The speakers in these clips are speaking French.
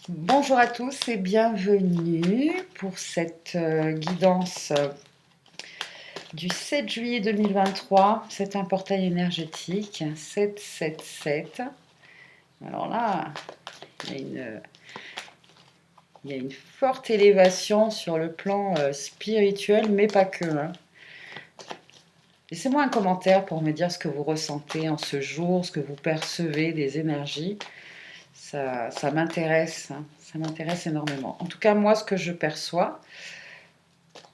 Bonjour à tous et bienvenue pour cette guidance du 7 juillet 2023. C'est un portail énergétique 777. Alors là, il y a une forte élévation sur le plan spirituel, mais pas que, hein. Laissez-moi un commentaire pour me dire ce que vous ressentez en ce jour, ce que vous percevez des énergies. Ça m'intéresse, hein. Ça m'intéresse énormément. En tout cas, moi, ce que je perçois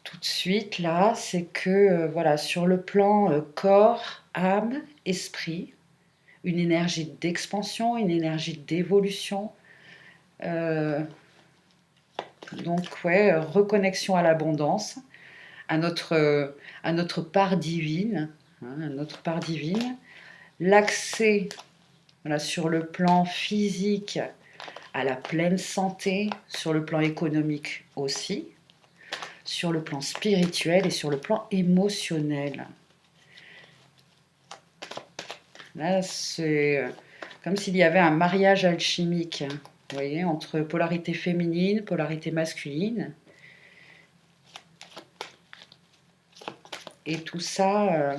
tout de suite, là, c'est que, voilà, sur le plan corps, âme, esprit, une énergie d'expansion, une énergie d'évolution. Euh, donc, ouais, reconnexion à l'abondance, à notre part divine, hein, à notre part divine. L'accès, voilà, sur le plan physique à la pleine santé, sur le plan économique aussi, sur le plan spirituel et sur le plan émotionnel. Là, c'est comme s'il y avait un mariage alchimique, vous voyez, entre polarité féminine, polarité masculine. Et tout ça,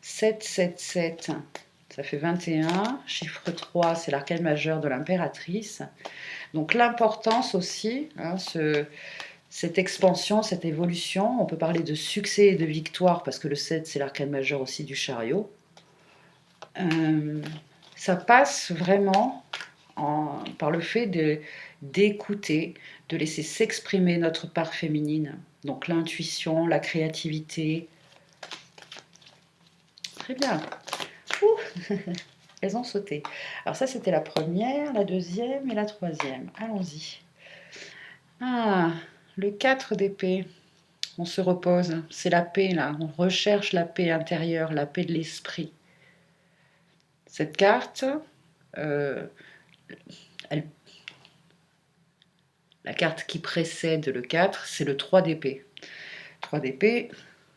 777, ça fait 21. Chiffre 3, c'est l'arcane majeur de l'impératrice. Donc l'importance aussi, hein, cette expansion, cette évolution, on peut parler de succès et de victoire, parce que le 7, c'est l'arcane majeur aussi du chariot. Ça passe vraiment par le fait d'écouter, de laisser s'exprimer notre part féminine. Donc l'intuition, la créativité. Très bien. Ouh, elles ont sauté. Alors ça, c'était la première, la deuxième et la troisième. Allons-y. Ah, le 4 d'épée. On se repose. C'est la paix, là. On recherche la paix intérieure, la paix de l'esprit. Cette carte, euh, elle la carte qui précède le 4, c'est le 3 d'épée. 3 d'épée,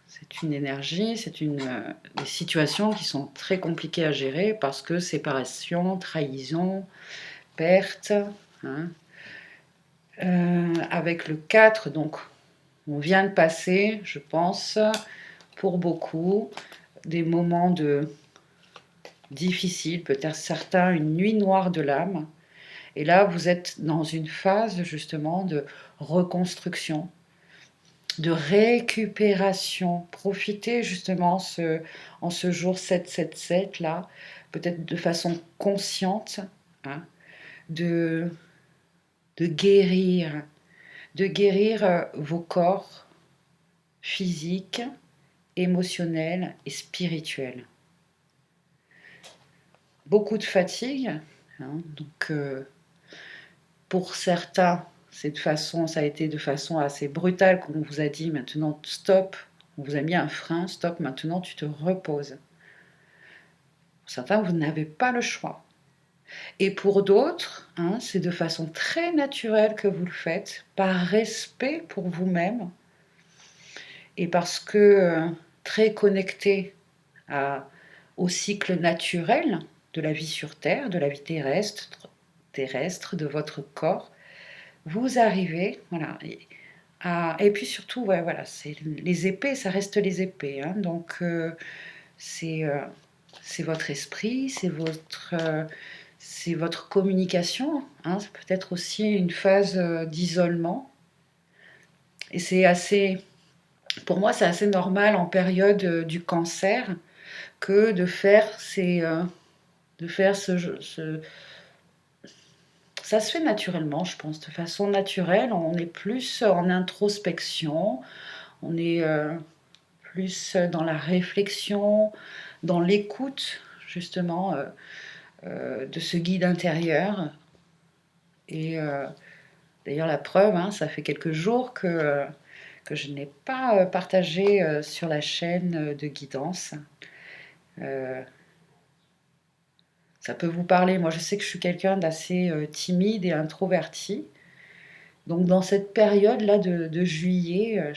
c'est une énergie, des situations qui sont très compliquées à gérer parce que séparation, trahison, perte. Hein. Avec le 4, donc, on vient de passer, je pense, pour beaucoup, des moments difficiles, peut-être certains, une nuit noire de l'âme. Et là, vous êtes dans une phase justement de reconstruction, de récupération. Profitez justement en ce jour 777 là, peut-être de façon consciente, hein, de, de guérir, de guérir vos corps physiques, émotionnels et spirituels. Beaucoup de fatigue, hein, donc pour certains, ça a été de façon assez brutale qu'on vous a dit maintenant stop, on vous a mis un frein, stop, maintenant tu te reposes. Pour certains, vous n'avez pas le choix. Et pour d'autres, hein, c'est de façon très naturelle que vous le faites, par respect pour vous-même et parce que très connecté au cycle naturel de la vie sur Terre, de la vie terrestre de votre corps, vous arrivez, voilà. Et puis surtout, ouais, voilà, c'est les épées, ça reste les épées, hein, donc c'est euh, c'est votre esprit, c'est votre communication, hein, c'est peut-être aussi une phase d'isolement. Et c'est assez, pour moi, c'est assez normal en période du cancer que de faire ça se fait naturellement, je pense, de façon naturelle. On est plus en introspection, on est plus dans la réflexion, dans l'écoute, justement, de ce guide intérieur. Et d'ailleurs, la preuve, hein, ça fait quelques jours que je n'ai pas partagé sur la chaîne de guidance. Euh, Ça peut vous parler. Moi, je sais que je suis quelqu'un d'assez timide et introverti. Donc, dans cette période-là de juillet,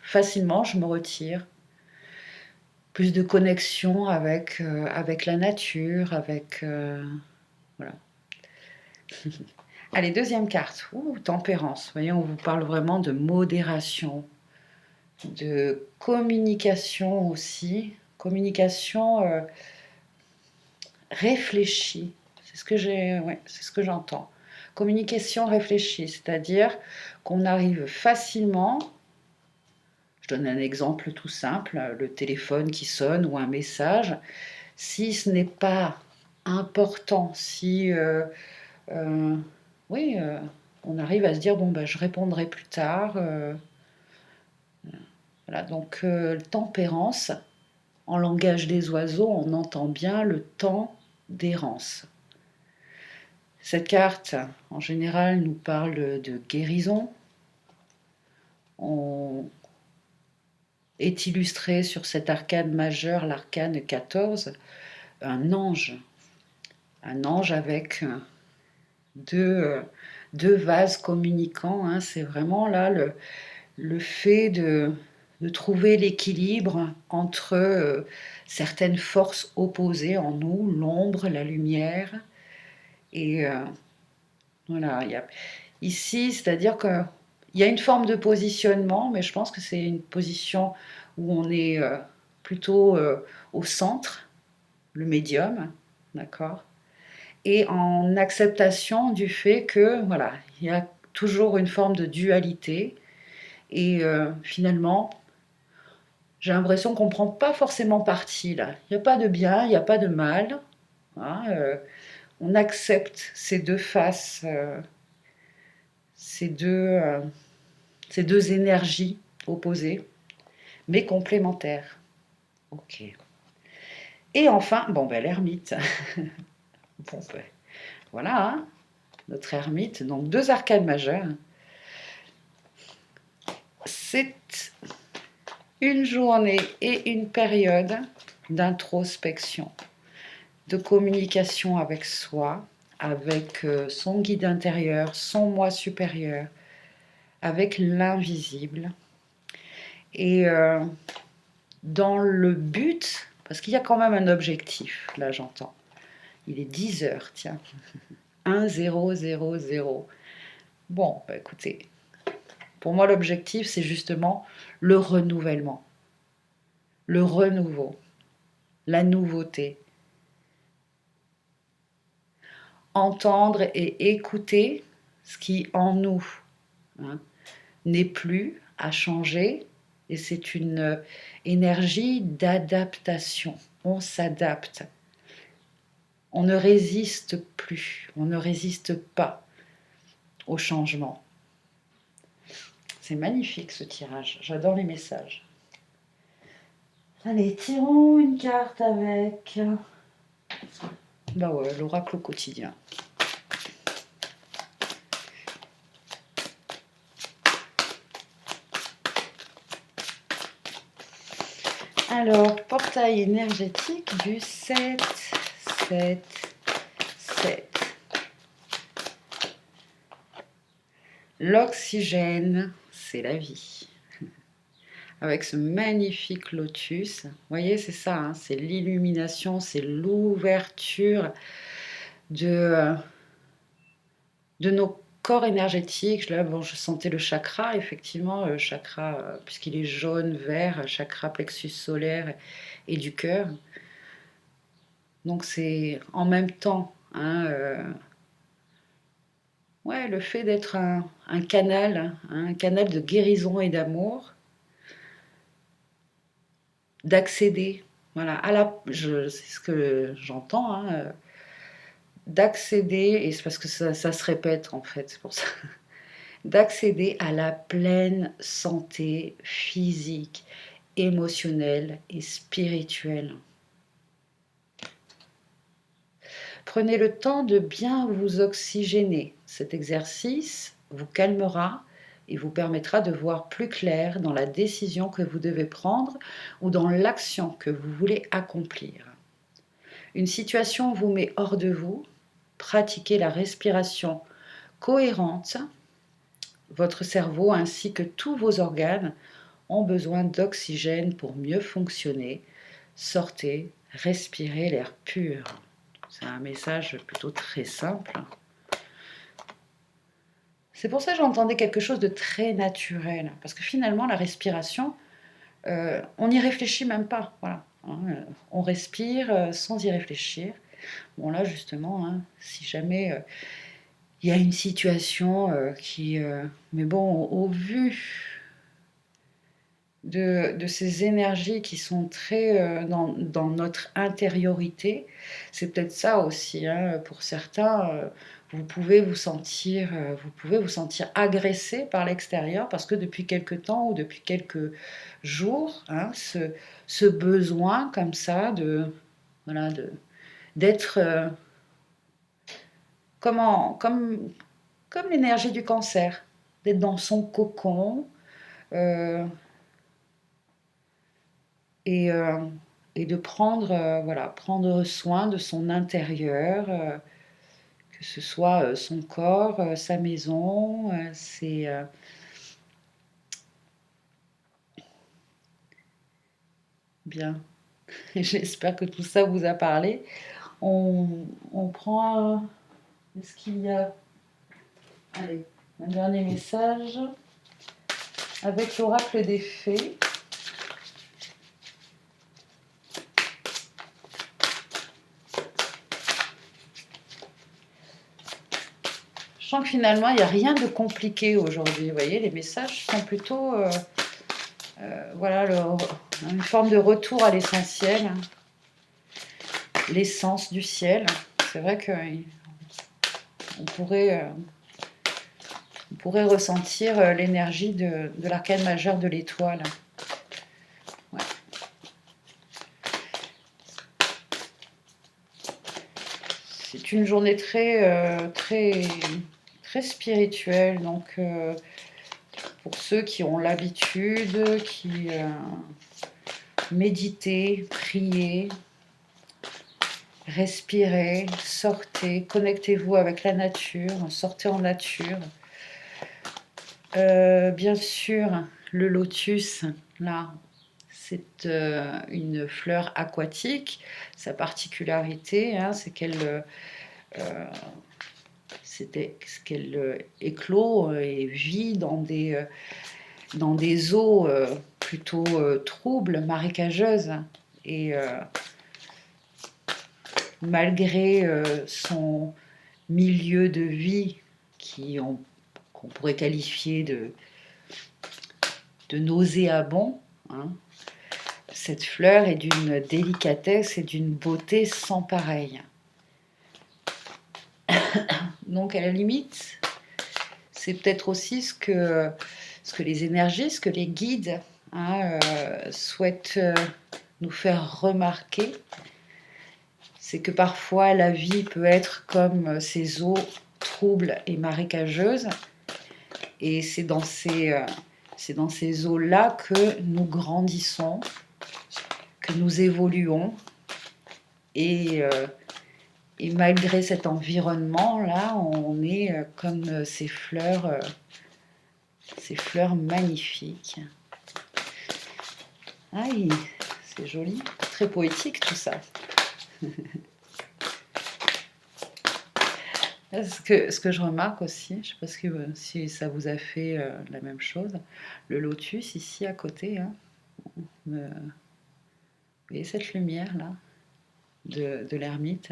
facilement, je me retire. Plus de connexion avec la nature, voilà. Allez, deuxième carte. Ouh, tempérance. Vous voyez, on vous parle vraiment de modération, de communication aussi. Communication réfléchie. C'est ce que c'est ce que j'entends. Communication réfléchie, c'est-à-dire qu'on arrive facilement. Je donne un exemple tout simple, le téléphone qui sonne ou un message. Si ce n'est pas important, si euh, oui, on arrive à se dire bon bah je répondrai plus tard. Voilà, donc tempérance, en langage des oiseaux, on entend bien le temps d'errance. Cette carte, en général, nous parle de guérison. On est illustré sur cet arcane majeur, l'arcane 14, un ange. Un ange avec deux, deux vases communicants. Hein. C'est vraiment là le fait de trouver l'équilibre entre certaines forces opposées en nous, l'ombre, la lumière. Et voilà, ici, c'est-à-dire qu'il y a une forme de positionnement, mais je pense que c'est une position où on est plutôt au centre, le médium, d'accord, et en acceptation du fait que, voilà, il y a toujours une forme de dualité, et finalement, j'ai l'impression qu'on ne prend pas forcément parti là. Il n'y a pas de bien, il n'y a pas de mal. Hein, on accepte ces deux faces, ces deux, euh, ces deux énergies opposées, mais complémentaires. Ok. Et enfin, bon ben l'ermite. Bon ben voilà, hein, notre ermite. Donc deux arcanes majeures. C'est une journée et une période d'introspection, de communication avec soi, avec son guide intérieur, son moi supérieur, avec l'invisible. Et dans le but, parce qu'il y a quand même un objectif, là j'entends. Il est 10 heures, tiens. 1, 0, 0, 0. Bon, bah écoutez, pour moi l'objectif c'est justement le renouvellement, le renouveau, la nouveauté. Entendre et écouter ce qui en nous, hein, n'est plus à changer, et c'est une énergie d'adaptation. On s'adapte. On ne résiste plus, on ne résiste pas au changement. C'est magnifique ce tirage, j'adore les messages. Allez, tirons une carte avec... Bah ouais, l'oracle au quotidien. Alors, portail énergétique du 7, 7, 7. L'oxygène, c'est la vie. Avec ce magnifique lotus, vous voyez, c'est ça, hein, c'est l'illumination, c'est l'ouverture de, de nos corps énergétiques. Là, bon, je sentais le chakra, effectivement, le chakra, puisqu'il est jaune, vert, chakra plexus solaire et du cœur. Donc c'est en même temps, hein, ouais, le fait d'être un canal, hein, un canal de guérison et d'amour, d'accéder, voilà, c'est ce que j'entends, hein, d'accéder, et c'est parce que ça se répète en fait, c'est pour ça, d'accéder à la pleine santé physique, émotionnelle et spirituelle. Prenez le temps de bien vous oxygéner. Cet exercice vous calmera et vous permettra de voir plus clair dans la décision que vous devez prendre ou dans l'action que vous voulez accomplir. Une situation vous met hors de vous, pratiquez la respiration cohérente. Votre cerveau ainsi que tous vos organes ont besoin d'oxygène pour mieux fonctionner. Sortez, respirez l'air pur. C'est un message plutôt très simple. C'est pour ça que j'entendais quelque chose de très naturel. Parce que finalement, la respiration, on n'y réfléchit même pas. Voilà. Hein, on respire sans y réfléchir. Bon, là, justement, hein, si jamais il y a une situation qui. Mais bon, au vu de ces énergies qui sont très dans notre intériorité. C'est peut-être ça aussi, hein, pour certains, vous pouvez vous sentir agressé par l'extérieur parce que depuis quelque temps ou depuis quelques jours, hein, ce besoin comme ça voilà, d'être comme, comme l'énergie du cancer, d'être dans son cocon, euh, et, euh, et de prendre, voilà, prendre soin de son intérieur, que ce soit son corps, sa maison, c'est bien. J'espère que tout ça vous a parlé. On prend. Est-ce qu'il y a. Allez, un dernier message avec l'oracle des fées. Je sens que finalement, il n'y a rien de compliqué aujourd'hui. Vous voyez, les messages sont plutôt. Voilà, une forme de retour à l'essentiel, hein, l'essence du ciel. C'est vrai qu'on pourrait, on pourrait ressentir l'énergie de l'arcane majeur de l'étoile. Ouais. C'est une journée très spirituelle, donc pour ceux qui ont l'habitude, qui méditez, priez, respirez, sortez, connectez-vous avec la nature, sortez en nature. Bien sûr, le lotus, là, c'est une fleur aquatique. Sa particularité, hein, c'est qu'elle éclot et vit dans des eaux plutôt troubles, marécageuses. Et malgré son milieu de vie qu'on pourrait qualifier de nauséabond, hein, cette fleur est d'une délicatesse et d'une beauté sans pareille. Donc à la limite, c'est peut-être aussi ce que les énergies, ce que les guides, hein, souhaitent nous faire remarquer. C'est que parfois la vie peut être comme ces eaux troubles et marécageuses. Et c'est dans ces eaux-là que nous grandissons, que nous évoluons. Et, euh, et malgré cet environnement-là, on est comme ces fleurs magnifiques. Aïe, c'est joli, très poétique tout ça. Ce que je remarque aussi, je ne sais pas si ça vous a fait la même chose, le lotus ici à côté, hein, vous voyez cette lumière là de l'ermite.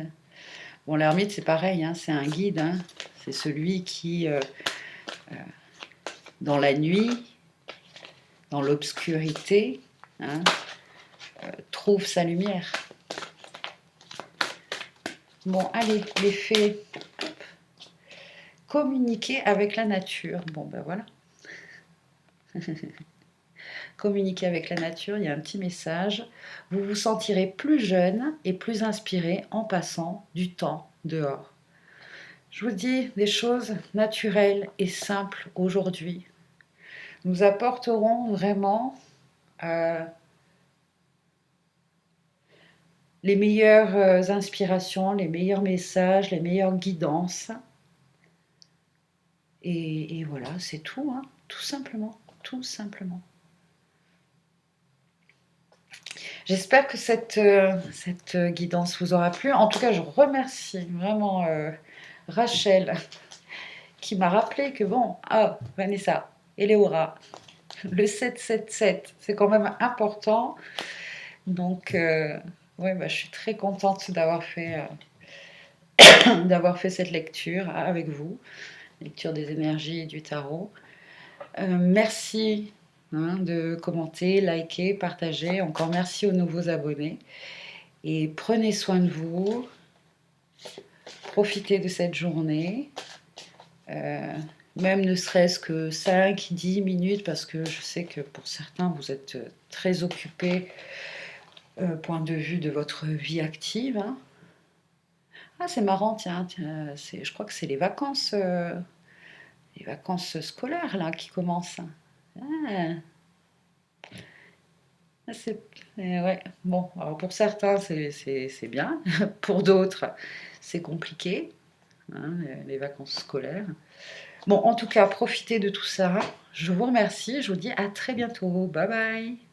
Bon, l'ermite c'est pareil, hein, c'est un guide, hein, c'est celui qui, dans la nuit, dans l'obscurité, hein, trouve sa lumière. Bon, allez, les fées, communiquer avec la nature. Bon, ben voilà. Communiquer avec la nature, il y a un petit message. Vous vous sentirez plus jeune et plus inspiré en passant du temps dehors. Je vous dis des choses naturelles et simples aujourd'hui. Nous apporterons vraiment les meilleures inspirations, les meilleurs messages, les meilleures guidances. Et voilà, c'est tout, hein, tout simplement, tout simplement. J'espère que cette guidance vous aura plu. En tout cas, je remercie vraiment Rachel qui m'a rappelé que bon, ah, Vanessa, Eleora, le 777, c'est quand même important. Donc, ouais, bah, je suis très contente d'avoir fait cette lecture avec vous, lecture des énergies et du tarot. Merci hein, de commenter, liker, partager. Encore merci aux nouveaux abonnés. Et prenez soin de vous, profitez de cette journée. Euh, Même ne serait-ce que 5, 10 minutes, parce que je sais que pour certains, vous êtes très occupés, point de vue de votre vie active. Hein. Ah, c'est marrant, tiens, tiens, je crois que c'est les vacances scolaires là qui commencent. Ah, c'est, ouais. Bon, alors pour certains, c'est bien, pour d'autres, c'est compliqué, hein, les vacances scolaires. Bon, en tout cas, profitez de tout ça. Je vous remercie, je vous dis à très bientôt. Bye bye.